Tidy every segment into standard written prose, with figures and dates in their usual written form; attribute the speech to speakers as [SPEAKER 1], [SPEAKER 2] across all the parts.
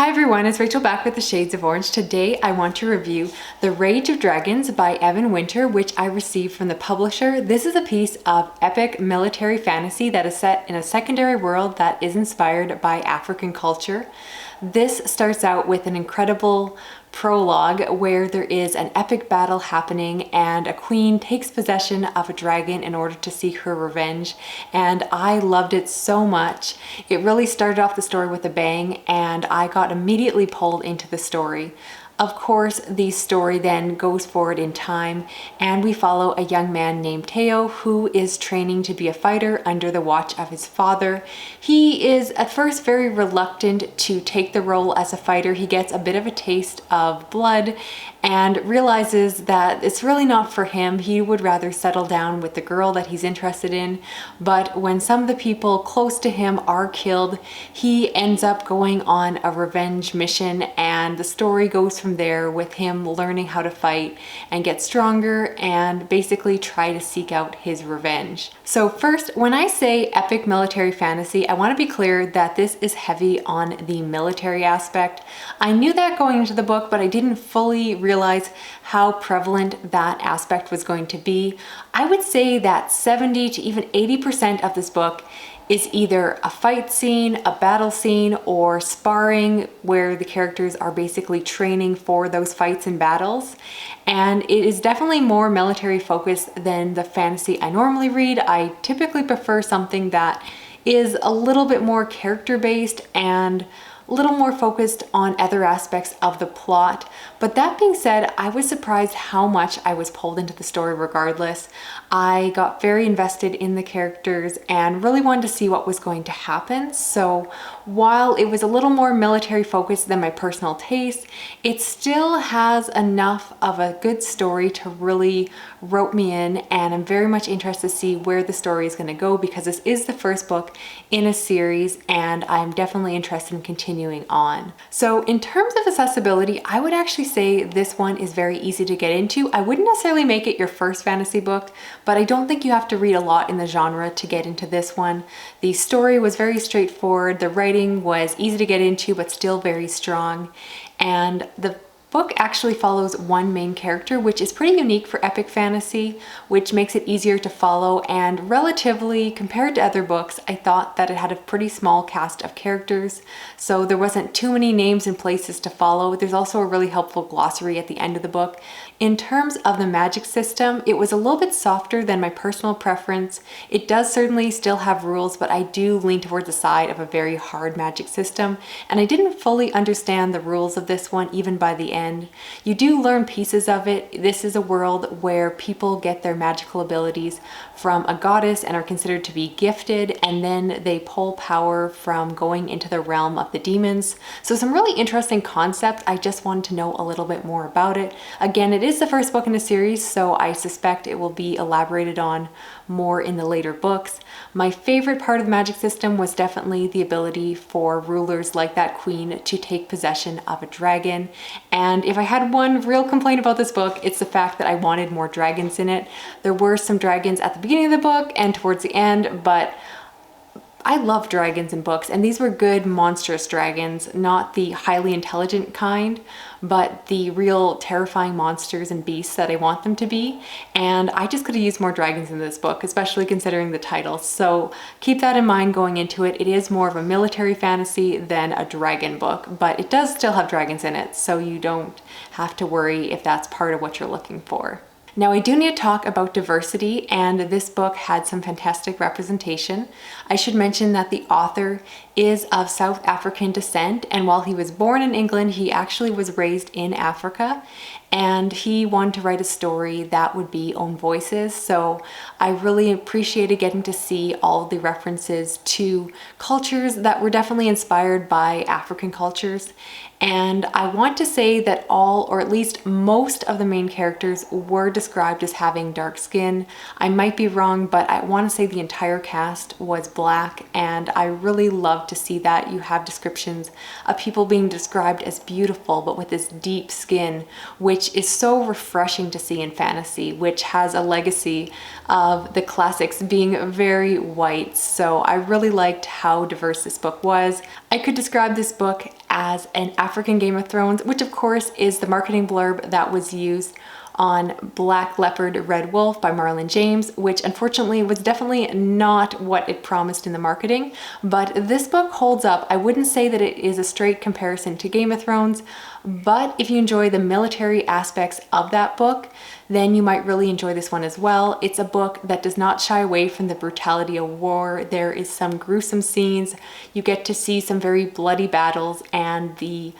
[SPEAKER 1] Hi everyone, it's Rachel back with the Shades of Orange. Today I want to review The Rage of Dragons by Evan Winter, which I received from the publisher. This is a piece of epic military fantasy that is set in a secondary world that is inspired by African culture. This starts out with an incredible prologue where there is an epic battle happening and a queen takes possession of a dragon in order to seek her revenge, and I loved it so much. It really started off the story with a bang and I got immediately pulled into the story. Of course, the story then goes forward in time and we follow a young man named Teo who is training to be a fighter under the watch of his father. He is at first very reluctant to take the role as a fighter. He gets a bit of a taste of blood and realizes that it's really not for him. He would rather settle down with the girl that he's interested in. But when some of the people close to him are killed, he ends up going on a revenge mission, and the story goes from there with him learning how to fight and get stronger and basically try to seek out his revenge. So first, when I say epic military fantasy, I want to be clear that this is heavy on the military aspect. I knew that going into the book, but I didn't fully realize how prevalent that aspect was going to be. I would say that 70 to even 80% of this book is either a fight scene, a battle scene, or sparring where the characters are basically training for those fights and battles. And it is definitely more military focused than the fantasy I normally read. I typically prefer something that is a little bit more character based and a little more focused on other aspects of the plot. But that being said, I was surprised how much I was pulled into the story regardless. I got very invested in the characters and really wanted to see what was going to happen. So while it was a little more military focused than my personal taste, it still has enough of a good story to really rope me in, and I'm very much interested to see where the story is going to go because this is the first book in a series and I'm definitely interested in continuing on. So in terms of accessibility, I would actually say this one is very easy to get into. I wouldn't necessarily make it your first fantasy book, but I don't think you have to read a lot in the genre to get into this one. The story was very straightforward, the writing was easy to get into but still very strong, and the book actually follows one main character, which is pretty unique for epic fantasy, which makes it easier to follow, and relatively, compared to other books, I thought that it had a pretty small cast of characters, so there wasn't too many names and places to follow. There's also a really helpful glossary at the end of the book. In terms of the magic system, it was a little bit softer than my personal preference. It does certainly still have rules, but I do lean towards the side of a very hard magic system, and I didn't fully understand the rules of this one even by the end. You do learn pieces of it. This is a world where people get their magical abilities from a goddess and are considered to be gifted, and then they pull power from going into the realm of the demons. So some really interesting concept. I just wanted to know a little bit more about it. Again, it is the first book in a series, so I suspect it will be elaborated on more in the later books. My favorite part of the magic system was definitely the ability for rulers like that queen to take possession of a dragon. And if I had one real complaint about this book, it's the fact that I wanted more dragons in it. There were some dragons at the beginning of the book and towards the end, but I love dragons in books, and these were good monstrous dragons, not the highly intelligent kind, but the real terrifying monsters and beasts that I want them to be. And I just could have used more dragons in this book, especially considering the title. So keep that in mind going into it. It is more of a military fantasy than a dragon book, but it does still have dragons in it, so you don't have to worry if that's part of what you're looking for. Now I do need to talk about diversity, and this book had some fantastic representation. I should mention that the author is of South African descent, and while he was born in England, he actually was raised in Africa, and he wanted to write a story that would be own voices. So I really appreciated getting to see all the references to cultures that were definitely inspired by African cultures. And I want to say that all, or at least most of the main characters were described as having dark skin. I might be wrong, but I want to say the entire cast was black, and I really love to see that. You have descriptions of people being described as beautiful but with this deep skin, which is so refreshing to see in fantasy, which has a legacy of the classics being very white. So I really liked how diverse this book was. I could describe this book as an African Game of Thrones, which of course is the marketing blurb that was used on Black Leopard Red Wolf by Marlon James, which unfortunately was definitely not what it promised in the marketing. But this book holds up. I wouldn't say that it is a straight comparison to Game of Thrones, but if you enjoy the military aspects of that book, then you might really enjoy this one as well. It's a book that does not shy away from the brutality of war. There is some gruesome scenes. You get to see some very bloody battles and the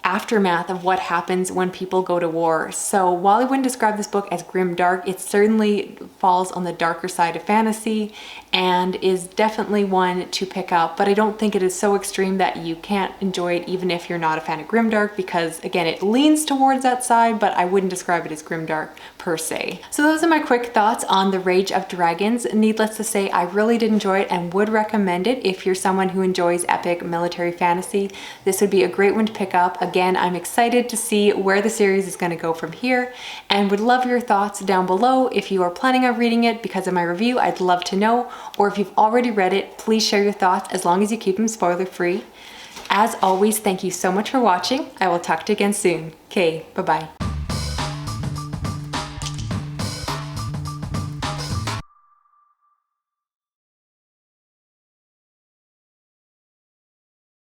[SPEAKER 1] aftermath of what happens when people go to war. So while I wouldn't describe this book as grim dark, it certainly falls on the darker side of fantasy and is definitely one to pick up, but I don't think it is so extreme that you can't enjoy it even if you're not a fan of grimdark, because again, it leans towards that side, but I wouldn't describe it as grimdark per se. So those are my quick thoughts on The Rage of Dragons. Needless to say, I really did enjoy it and would recommend it if you're someone who enjoys epic military fantasy. This would be a great one to pick up. Again, I'm excited to see where the series is going to go from here and would love your thoughts down below. If you are planning on reading it because of my review, I'd love to know. Or if you've already read it, please share your thoughts as long as you keep them spoiler free. As always, thank you so much for watching. I will talk to you again soon. Okay, bye-bye.